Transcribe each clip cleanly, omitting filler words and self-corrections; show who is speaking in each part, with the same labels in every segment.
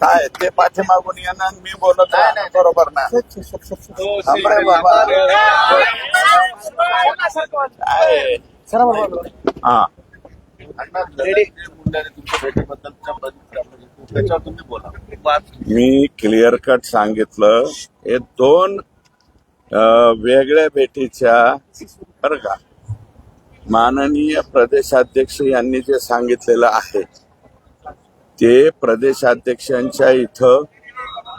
Speaker 1: काय ते पाठीमागून येणार मी बोलत राहणार, बरोबर ना? थांबरे बाबा. काय? हा, मी क्लिअर कट सांगितलं. हे दोन वेगळ्या भेटीच्या, बरं का, माननीय प्रदेशाध्यक्ष यांनी जे सांगितलेलं आहे ते प्रदेशाध्यक्षांच्या इथं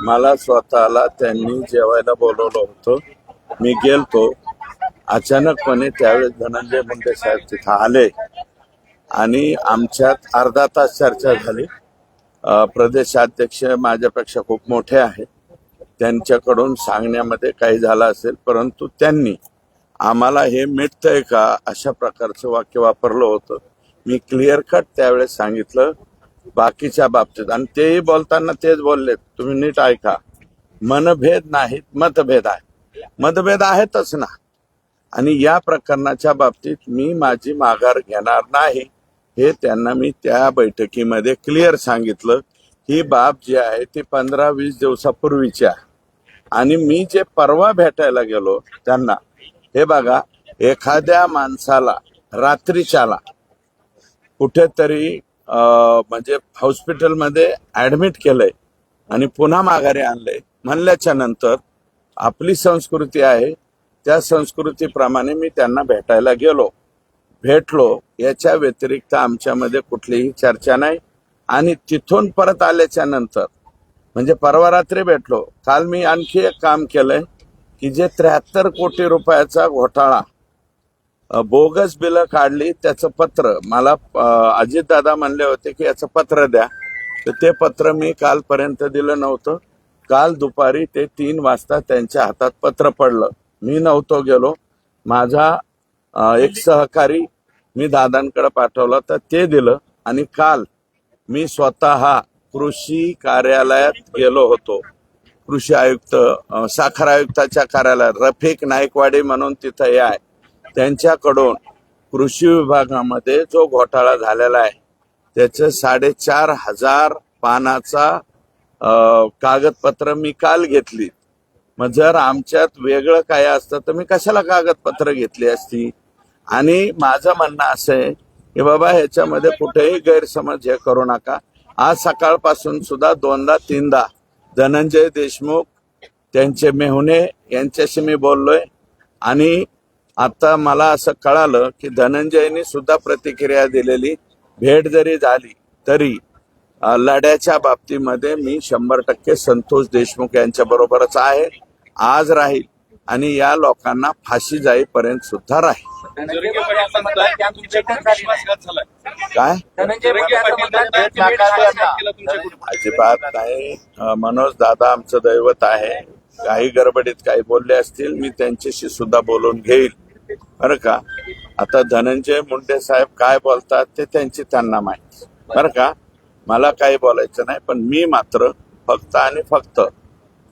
Speaker 1: मला स्वतःला त्यांनी जेवायला बोलवलं होतं. मी गेलतो. अचानकपणे त्यावेळेस धनंजय मुंडे साहेब तिथं आले आणि आमच्यात अर्धा तास चर्चा झाली. प्रदेशाध्यक्ष माझ्यापेक्षा खूप मोठे आहेत. त्यांच्याकडून सांगण्यामध्ये काही झालं असेल, परंतु त्यांनी आम्हाला हे मिटतंय का अशा प्रकारचं वाक्य वापरलं होतं. मी क्लिअर कट त्यावेळेस सांगितलं बाकीच्या बाबतीत, आणि तेही बोलताना तेच बोलले, तुम्ही नीट ऐका, मनभेद नाहीत मतभेद आहे. मतभेद आहेतच ना, आणि या प्रकरणाच्या बाबतीत मी माझी माघार घेणार नाही हे त्यांना मी त्या बैठकीमध्ये क्लिअर सांगितलं. ही बाब जी आहे ती 15-20 दिवसापूर्वीची आहे. आणि मी जे परवा भेटायला गेलो त्यांना, हे बघा, एखाद्या माणसाला रात्रीच्याला कुठेतरी म्हणजे हॉस्पिटलमध्ये ऍडमिट केलंय आणि पुन्हा माघारी आणलंय म्हणल्याच्या नंतर आपली संस्कृती आहे, त्या संस्कृतीप्रमाणे मी त्यांना भेटायला भेटलो. याच्या व्यतिरिक्त आमच्यामध्ये कुठलीही चर्चा नाही. आणि तिथून परत आल्याच्या नंतर म्हणजे परवा रात्री भेटलो. काल मी आणखी एक काम केलंय की जे 73 कोटी रुपयाचा घोटाळा, बोगस बिलं काढली, त्याचं पत्र मला अजितदादा म्हणले होते की याचं पत्र द्या, तर ते पत्र मी कालपर्यंत दिलं नव्हतं. काल दुपारी ते 3 वाजता त्यांच्या हातात पत्र पडलं. मी नव्हतो गेलो. माझा एक सहकारी मी दादांकडे पाठवला तर ते दिलं. आणि काल मी स्वतः कृषी कार्यालयात गेलो होतो. कृषी आयुक्त, साखर आयुक्ताच्या कार्यालयात रफिक नाईकवाडी म्हणून तिथं हे आहे, त्यांच्याकडून कृषी विभागामध्ये जो घोटाळा झालेला आहे त्याचं 4,500 पानाचा कागदपत्र मी काल घेतली. मग जर आमच्यात वेगळं काय असतं तर मी कशाला कागदपत्र घेतली असती. आणि माझं म्हणणं असं आहे की बाबा ह्याच्यामध्ये कुठेही गैरसमज हे करू नका. आज सकाळपासून सुद्धा 2दा-3दा धनंजय देशमुख, त्यांचे मेहुणे यांच्याशी मी बोललोय. आणि आता मला असं कळालं की धनंजयनी सुद्धा प्रतिक्रिया दिलेली, भेट जरी झाली तरी लढ्याच्या बाबतीमध्ये मी 100% संतोष देशमुख यांच्या बरोबरच आहे, आज राहील आणि या लोकांना फाशी जाईपर्यंत सुद्धा राहील. काय अजिबात नाही. मनोज दादा आमचं दैवत आहे. काही गडबडीत काही बोलले असतील, मी त्यांच्याशी सुद्धा बोलून घेईल, बरं का. आता धनंजय मुंडे साहेब काय बोलतात ते त्यांना माहिती, बरं का. मला काही बोलायचं नाही. पण मी मात्र फक्त आणि फक्त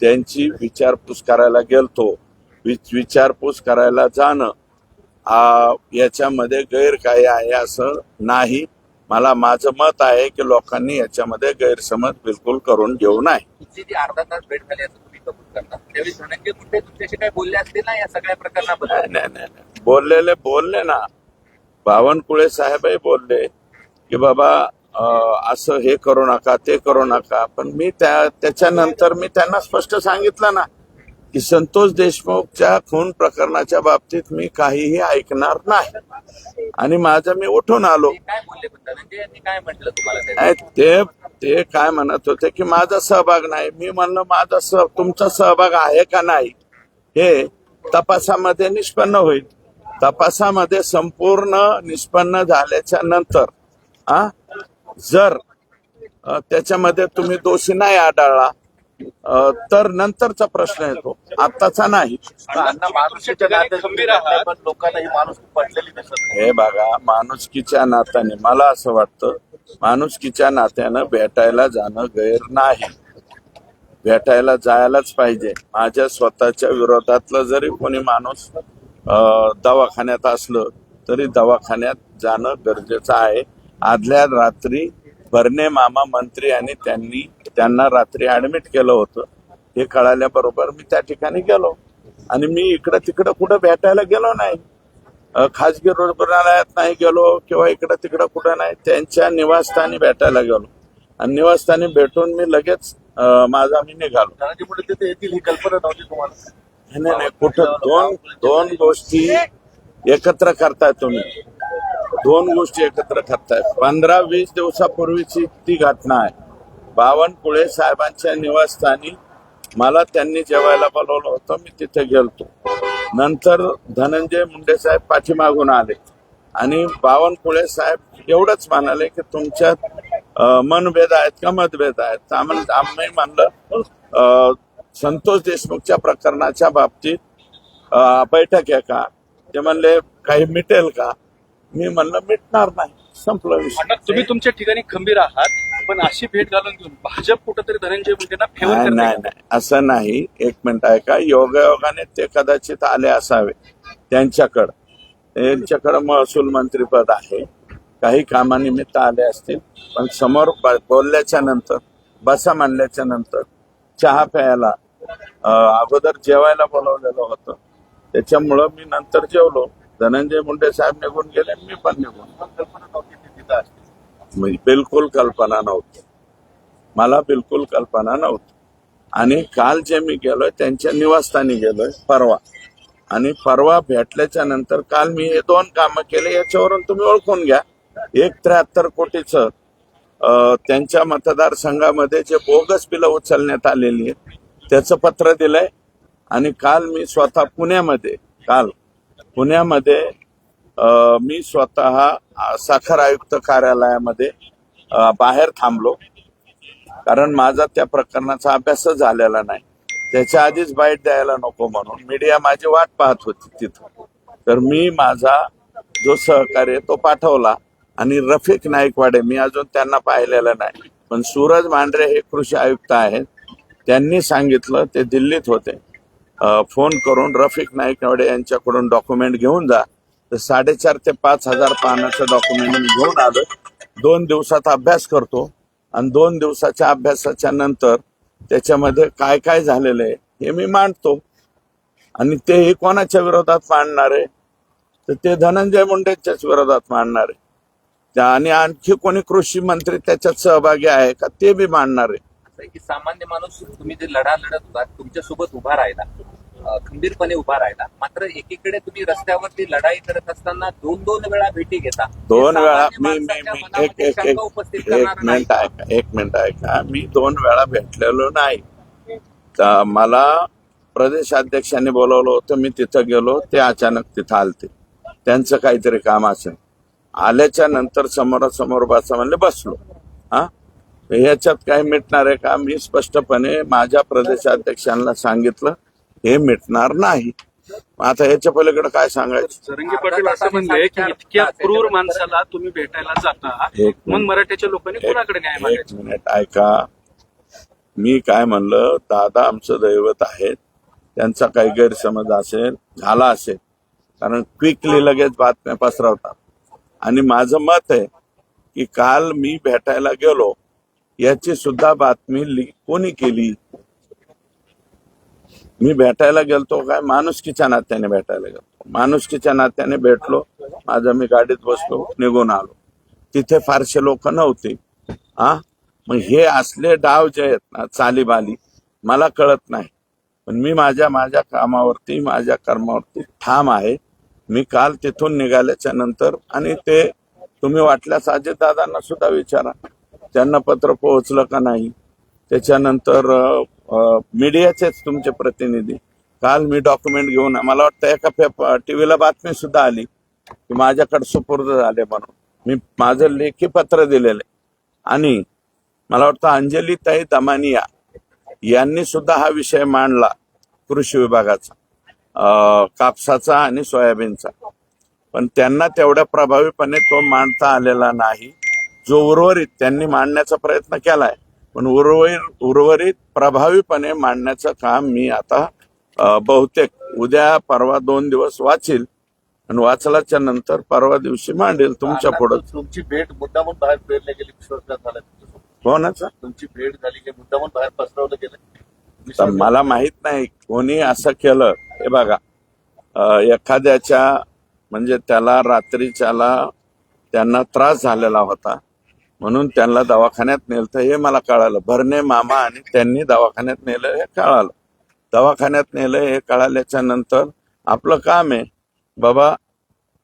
Speaker 1: त्यांची विचारपूस करायला गेलतो. विचारपूस करायला जाणं याच्यामध्ये गैर काय आहे असं नाही. मला माझं मत आहे की लोकांनी याच्यामध्ये गैरसमज बिलकुल करून घेऊ नये.
Speaker 2: जी अर्धा तास भेट झाली असं तुम्ही कबूल करता, त्यावेळी धनंजय मुंडे तुमच्याशी काय बोलले असतील ना या सगळ्या प्रकरणाबद्दल?
Speaker 1: नाही, बोलले ना. बावनकुळे साहेबही बोलले की बाबा असं हे करू नका, ते करू नका. पण मी त्याच्यानंतर मी त्यांना स्पष्ट सांगितलं ना की संतोष देशमुखच्या खून प्रकरणाच्या बाबतीत मी काहीही ऐकणार नाही. आणि माझं मी उठून आलो.
Speaker 2: काय बोलले धनंजय यांनी, काय म्हटलं तुम्हाला?
Speaker 1: ते काय म्हणत होते की माझा सहभाग नाही. मी म्हणलं तुमचा सहभाग आहे का नाही हे तपासामध्ये निष्पन्न होईल. तपासामध्ये संपूर्ण निष्पन्न झाल्याच्या नंतर जर त्याच्यामध्ये तुम्ही दोषी नाही आढळला तर नंतरचा प्रश्न येतो, आत्ताचा नाही. हे बघा, माणुसकीच्या नात्याने मला असं वाटतं, माणुसकीच्या नात्यानं भेटायला जाणं गैर नाही. भेटायला जायलाच पाहिजे. माझ्या स्वतःच्या विरोधातलं जरी कोणी माणूस दवाखान्यात असलं तरी दवाखान्यात जाणं गरजेचं आहे. आदल्या रात्री भरणे मामा मंत्री आणि त्यांनी त्यांना रात्री ऍडमिट केलं होतं हे कळाल्याबरोबर मी त्या ठिकाणी गेलो आणि मी इकडं तिकडं कुठं भेटायला गेलो नाही. खाजगी रुग्णालयात नाही गेलो किंवा इकडं तिकडं कुठं नाही, त्यांच्या निवासस्थानी भेटायला गेलो आणि निवासस्थानी भेटून मी लगेच मी निघालो.
Speaker 2: धनंजय मुंडे तिथे येतील ही कल्पना नव्हती तुम्हाला?
Speaker 1: नाही कुठं दोन गोष्टी एकत्र करताय तुम्ही. दोन गोष्टी एकत्र करताय. 15-20 दिवसापूर्वीची ती घटना आहे. बावनकुळे साहेबांच्या निवासस्थानी मला त्यांनी जेवायला बोलवलं होतं, मी तिथे गेलतो. नंतर धनंजय मुंडे साहेब पाठीमागून आले आणि बावनकुळे साहेब एवढंच म्हणाले की तुमच्यात मनभेद आहेत का मतभेद आहेत. आम्ही म्हणलं संतोष देशमुखच्या प्रकरणाच्या बाबतीत बैठक आहे का? ते म्हणले काही मिटेल का? मी म्हणलं मिटणार नाही, संपलं विषय.
Speaker 3: तुम्ही तुमच्या ठिकाणी खंबीर आहात, पण अशी भेट घालून घेऊन भाजप कुठंतरी धनंजय मुंडेंना फेवर
Speaker 1: नाही असं नाही. एक मिनिट आहे का, योगायोगाने ते कदाचित आले असावे. त्यांच्याकडं महसूल मंत्रीपद आहे, काही कामानिमित्त आले असतील. पण समोर बोलल्याच्या नंतर, बसा म्हणल्याच्या नंतर, चहा प्यायला अगोदर जेवायला बोलवलेलं होतं, त्याच्यामुळं मी नंतर जेवलो. धनंजय मुंडे साहेब निघून गेले, मी पण निघून.
Speaker 2: कल्पना नव्हती ती तिथं असते.
Speaker 1: बिलकुल कल्पना नव्हती, मला बिलकुल कल्पना नव्हती. आणि काल जे मी गेलोय त्यांच्या निवासस्थानी गेलोय परवा, आणि परवा भेटल्याच्या नंतर काल मी हे 2 कामं केले. याच्यावरून तुम्ही ओळखून घ्या. 73 कोटीचं त्यांच्या मतदारसंघामध्ये जे बोगस बिलं उचलण्यात आलेली आहेत त्याचं पत्र दिलंय. आणि काल मी स्वतः पुण्यामध्ये मी स्वतः साखर आयुक्त कार्यालयामध्ये बाहेर थांबलो, कारण माझा त्या प्रकरणाचा अभ्यासच झालेला नाही. त्याच्या आधीच बाईट द्यायला नको म्हणून मीडिया माझी वाट पाहत होती तिथं. तर मी माझा जो सहकार्य तो पाठवला. आणि रफिक नाईकवाडे, मी अजून त्यांना पाहिलेलं नाही, पण सूरज मांढरे हे कृषी आयुक्त आहेत, त्यांनी सांगितलं, ते दिल्लीत होते, फोन करून रफिक नाईकवाडे यांच्याकडून डॉक्युमेंट घेऊन जा. तर 4,500 ते 5,000 पानाचं डॉक्युमेंट घेऊन आलो. 2 दिवसात अभ्यास करतो आणि 2 दिवसाच्या अभ्यासाच्या नंतर त्याच्यामध्ये काय काय झालेलं आहे हे मी मांडतो. आणि तेही कोणाच्या विरोधात मांडणार आहे? तर ते धनंजय मुंडेच्याच विरोधात मांडणार आहे. आणि आणखी कोणी कृषी मंत्री त्याच्यात सहभागी आहे का ते बी मांडणार आहे.
Speaker 2: असं आहे की सामान्य माणूस, तुम्ही जे लढा लढत होतात तुमच्यासोबत उभा राहिला, खंबीरपणे उभा राहिला. मात्र एकीकडे तुम्ही रस्त्यावरती लढाई करत असताना 2 वेळा भेटी घेता.
Speaker 1: 2 वेळा मी एक मिनिट ऐका, मी 2 वेळा भेटलेलो नाही. तर मला प्रदेशाध्यक्षांनी बोलवलं होतं, मी तिथं गेलो, ते अचानक तिथं आलते, त्यांचं काहीतरी काम असेल. आल्याच्या नंतर समोरासमोर बसा म्हणले, बसलो. ह्याच्यात काय मिटणार आहे का? मी स्पष्टपणे माझ्या प्रदेशाध्यक्षांना सांगितलं हे मिटणार नाही. आता याच्या पलीकडे काय सांगायचं?
Speaker 3: जरंगे पाटील असं म्हणले की इतक्या क्रूर माणसाला तुम्ही भेटायला जाता, मग मराठ्याच्या लोकांनी कोणाकडे न्याय मागायचा?
Speaker 1: एक मिनिट ऐका, मी काय म्हणलं, दादा आमचं दैवत आहेत, त्यांचा काही गैरसमज झाला असेल, कारण क्विकली लगेच बातम्या पसरवतात. आणि माझं मत आहे की काल मी भेटायला गेलो याची सुद्धा बातमी कोणी केली? मी भेटायला गेलतो काय माणुसकीच्या नात्याने भेटायला गेलो, माणुसकीच्या नात्याने भेटलो, मी गाडीत बसलो, निघून आलो. तिथे फारसे लोक नव्हते. मग हे असले डाव जे आहेत ना, चालीबाली, मला कळत नाही. पण मी माझ्या कामावरती, माझ्या कर्मावरती ठाम आहे. मी काल तिथून निघाल्याच्या नंतर, आणि ते तुम्ही वाटल्यास अजितदादांना सुद्धा विचारा, त्यांना पत्र पोहोचलं का नाही. त्याच्यानंतर मीडियाचेच तुमचे प्रतिनिधी, काल मी डॉक्युमेंट घेऊन, मला वाटतं एका टीव्हीला बातमी सुद्धा आली की माझ्याकडे सुपूर्द झाले म्हणून. मी माझं लेखी पत्र दिलेलं आहे. आणि मला वाटतं अंजलीताई दमानिया यांनी सुद्धा हा विषय मांडला कृषी विभागाचा, कापसाचा आणि सोयाबीनचा, पण त्यांना तेवढ्या प्रभावीपणे तो मांडता आलेला नाही. जो उर्वरित त्यांनी मांडण्याचा प्रयत्न केलाय, पण उर्वरित प्रभावीपणे मांडण्याचं काम मी आता बहुतेक उद्या परवा 2 दिवस वाचील, आणि वाचल्याच्या नंतर परवा दिवशी मांडेल तुमच्या पुढे.
Speaker 2: तुमची भेट मुद्दामून बाहेर पेरल्या गेली, विश्वासघात झाला.
Speaker 1: कोणाचा
Speaker 4: तुमची भेट झाली की मुद्दामून बाहेर पसरवलं गेलं
Speaker 1: तर मला माहित नाही कोणी असं केलं. हे बघा, एखाद्याच्या म्हणजे त्याला रात्रीच्याला त्यांना त्रास झालेला होता म्हणून त्यांना दवाखान्यात नेलं हे मला कळालं. भरणे मामा आणि त्यांनी दवाखान्यात नेलं हे कळालं. दवाखान्यात नेलं हे कळाल्याच्या नंतर आपलं काम आहे बाबा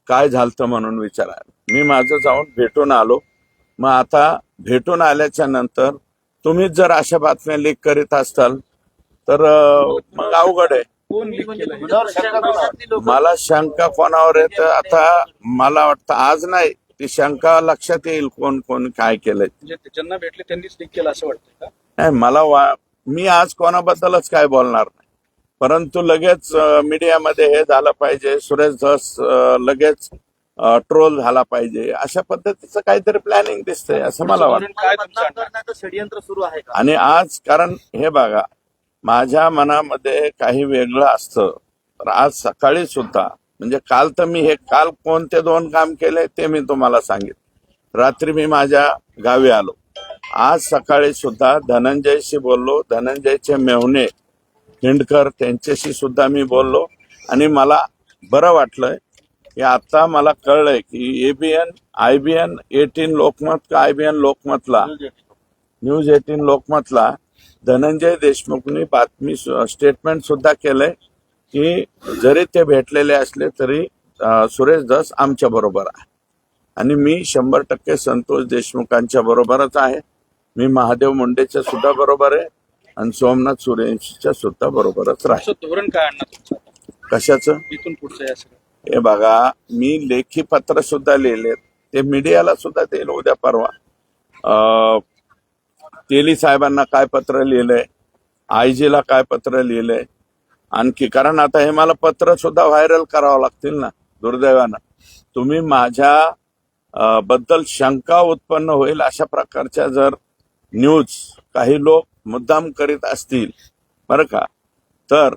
Speaker 1: काय झालं म्हणून विचारायला. मी माझं जाऊन भेटून आलो. मग आता भेटून आल्याच्या नंतर तुम्हीच जर अशा बातम्या लीक करीत असताल तर मग अवघड आहे.
Speaker 3: कोण लीक केलं हे?
Speaker 4: गुन्ह्यावर शंका कोणावर?
Speaker 1: मला शंका कोणावर आहे तर आता मला वाटतं आज नाही ती शंका लक्षात येईल कोण कोण काय केलंय.
Speaker 3: म्हणजे ज्यांना भेटले त्यांनीच लीक केलं असं वाटतं का?
Speaker 1: नाही मी आज कोणाबद्दलच काय बोलणार नाही. परंतु लगेच मीडियामध्ये हे झालं पाहिजे, सुरेश धस लगेच ट्रोल झाला पाहिजे, अशा पद्धतीचं काहीतरी प्लॅनिंग दिसतंय असं मला वाटतं.
Speaker 3: काय
Speaker 4: बदनाम
Speaker 3: तुमचं
Speaker 4: करण्याचं षडयंत्र सुरू आहे का?
Speaker 1: आणि आज कारण हे बघा माझ्या मनामध्ये काही वेगळं असतं तर आज सकाळी सुद्धा म्हणजे काल तर मी हे काल कोणते 2 काम केले ते मी तुम्हाला सांगितलं. रात्री मी माझ्या गावी आलो. आज सकाळी सुद्धा धनंजयशी बोललो. धनंजयचे मेहुणे हिंडकर त्यांच्याशी सुद्धा मी बोललो आणि मला बरं वाटलंय की आता मला कळलंय की ABN IBN 18 लोकमत का IBN लोकमतला न्यूज 18 लोकमतला धनंजय देशमुखनी बातमी स्टेटमेंट सुद्धा केलंय की जरी ते भेटलेले असले तरी सुरेश धस आमच्या बरोबर आहे आणि मी 100% संतोष देशमुखांच्या बरोबरच आहे. मी महादेव मुंडेच्या सुद्धा बरोबर आहे आणि सोमनाथ सूर्यवंशीच्या सुद्धा बरोबरच राहील.
Speaker 3: असं धोरण काय आणणार तुमचं
Speaker 1: कशाचं
Speaker 3: इथून पुढचं या सगळं?
Speaker 1: हे बघा मी लेखी पत्र सुद्धा लिहिलेत ते मीडियाला सुद्धा देईल उद्या परवा. तेली साहेबांना काय पत्र लिहिलंय, IG ला काय पत्र लिहिलंय आणखी, कारण आता हे मला पत्र सुद्धा व्हायरल करावं लागतील ना. दुर्दैवानं तुम्ही माझ्या बद्दल शंका उत्पन्न होईल अशा प्रकारच्या जर न्यूज काही लोक मुद्दाम करीत असतील बरं का तर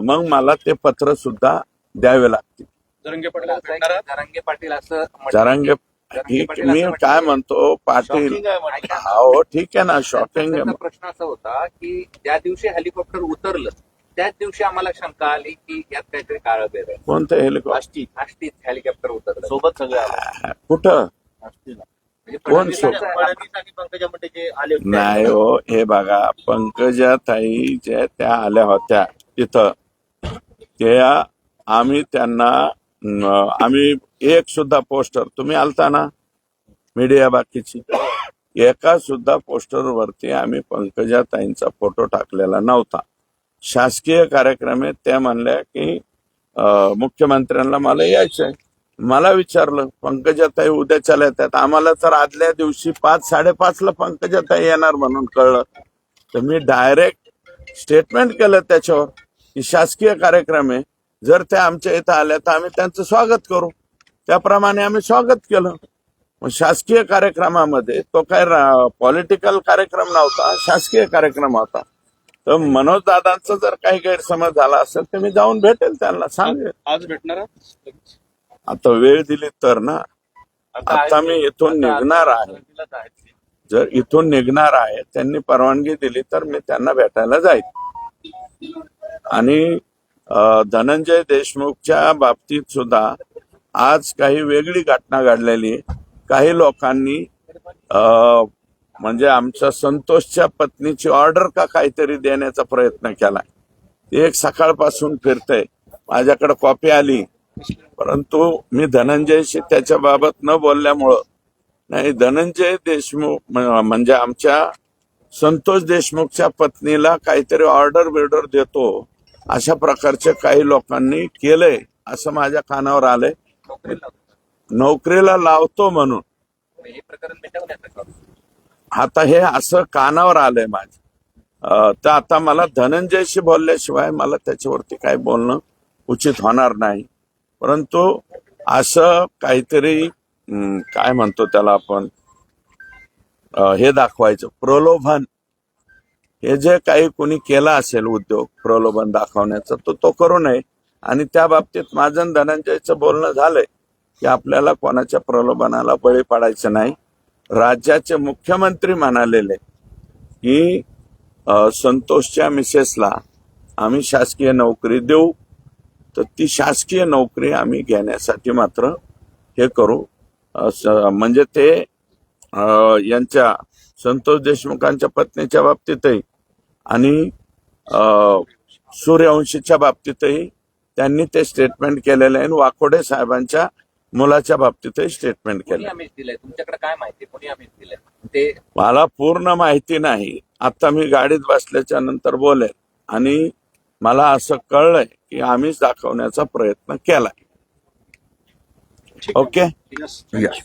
Speaker 1: मग मला ते पत्र सुद्धा द्यावे लागतील.
Speaker 3: जरंगे पाटलाला भेटणारा
Speaker 2: जरांगे पाटील असं म्हटलं.
Speaker 1: जरांगे
Speaker 2: जरांगे
Speaker 1: ठीक
Speaker 2: पाटील
Speaker 1: मी
Speaker 2: असं
Speaker 1: काय
Speaker 2: म्हटलं.
Speaker 1: म्हणतो पाटील
Speaker 4: Shocking आहे म्हटलं.
Speaker 1: हो ठीक आहे ना शॉपिंग
Speaker 2: त्यांचा प्रश्न असा होता की ज्या दिवशी हेलिकॉप्टर उतरलं त्याच दिवशी आम्हाला शंका आली की यात काहीतरी काळं बेर आहे.
Speaker 1: कोणतं हेलिकॉप्टर
Speaker 4: आष्टी
Speaker 2: आष्टीत हेलिकॉप्टर उतरलं
Speaker 4: सोबत सगळे आले
Speaker 1: कुठं
Speaker 4: आष्टीला.
Speaker 2: म्हणजे
Speaker 1: कोण
Speaker 2: फडणवीसांचं-
Speaker 4: फडणवीस आणि पंकजा मुंडे जे आले होते
Speaker 1: नाही हो हे बघा पंकजा ताई ज्या त्या आल्या होत्या तिथं त्या आम्ही त्यांना आम्ही एक सुद्धा पोस्टर तुम्ही आलता ना मीडिया बाकीची एका सुद्धा पोस्टरवरती आम्ही पंकजा ताईंचा फोटो टाकलेला नव्हता. शासकीय कार्यक्रम आहे त्या म्हणल्या की मुख्यमंत्र्यांना मला यायचंय. मला विचारलं पंकजाताई उद्या चला येतात आम्हाला तर आदल्या दिवशी 5-5:30 पंकजाताई येणार म्हणून कळलं तर मी डायरेक्ट स्टेटमेंट केलं त्याच्यावर की शासकीय कार्यक्रम आहे जर त्या आमच्या इथं आल्या तर आम्ही त्यांचं स्वागत करू. त्याप्रमाणे आम्ही स्वागत केलं. मग शासकीय कार्यक्रमामध्ये तो काय पॉलिटिकल कार्यक्रम नव्हता शासकीय कार्यक्रम होता. तर मनोज दादांचा जर काही गैरसमज झाला असेल तर मी जाऊन भेटेल त्यांना सांगेल.
Speaker 3: आज भेटणारा
Speaker 1: आता वेळ दिली तर ना. आता मी इथून निघणार आहे. जर इथून निघणार आहे त्यांनी परवानगी दिली तर मी त्यांना भेटायला जाईल. आणि धनंजय देशमुखच्या बाबतीत सुद्धा आज काही वेगळी घटना घडलेली आहे. काही लोकांनी म्हणजे आमच्या संतोषच्या पत्नीची ऑर्डर का काहीतरी देण्याचा प्रयत्न केलाय. ते एक सकाळपासून फिरतंय. माझ्याकडे कॉपी आली परंतु मी धनंजयशी त्याच्या बाबत न बोलल्यामुळं नाही धनंजय देशमुख म्हणजे आमच्या संतोष देशमुखच्या पत्नीला काहीतरी ऑर्डर बिर्डर देतो अशा प्रकारचे काही लोकांनी केलंय असं माझ्या कानावर आलंय. नोकरीला लावतो म्हणून
Speaker 2: हे प्रकरण मिटवण्याचं काम.
Speaker 1: आता हे असं कानावर आलंय माझ्या. तर आता मला धनंजयशी बोलल्याशिवाय मला त्याच्यावरती काय बोलणं उचित होणार नाही. परंतु असं काहीतरी काय म्हणतो त्याला आपण हे दाखवायचं प्रलोभन हे जे काही कोणी केला असेल उद्योग प्रलोभन दाखवण्याचं तो करू नये. आणि त्या बाबतीत माझं धनंजयचं बोलणं झालंय की आपल्याला कोणाच्या प्रलोभनाला बळी पडायचं नाही राज्याचे मुख्यमंत्री म्हणालेले की संतोषच्या मिसेसला आम्ही शासकीय नोकरी देऊ, तर ती शासकीय नोकरी आम्ही घेण्यासाठी मात्र हे करू. म्हणजे ते यांच्या संतोष देशमुखांच्या पत्नीच्या बाबतीतही आणि सूर्यवंशीच्या बाबतीतही त्यांनी ते स्टेटमेंट केलेलं आहे आणि वाकोडे साहेबांच्या मुलाच्या बाबतीतही स्टेटमेंट
Speaker 2: कोणी
Speaker 1: केलं.
Speaker 2: आमिष दिलंय तुमच्याकडे काय माहिती कोणी आमिष दिलंय ते
Speaker 1: मला पूर्ण माहिती नाही. आता मी गाडीत बसल्याच्या नंतर बोलेन आणि मला असं कळलंय की आम्हीच दाखवण्याचा प्रयत्न केलाय. ओके.
Speaker 3: Yes.
Speaker 1: Yes.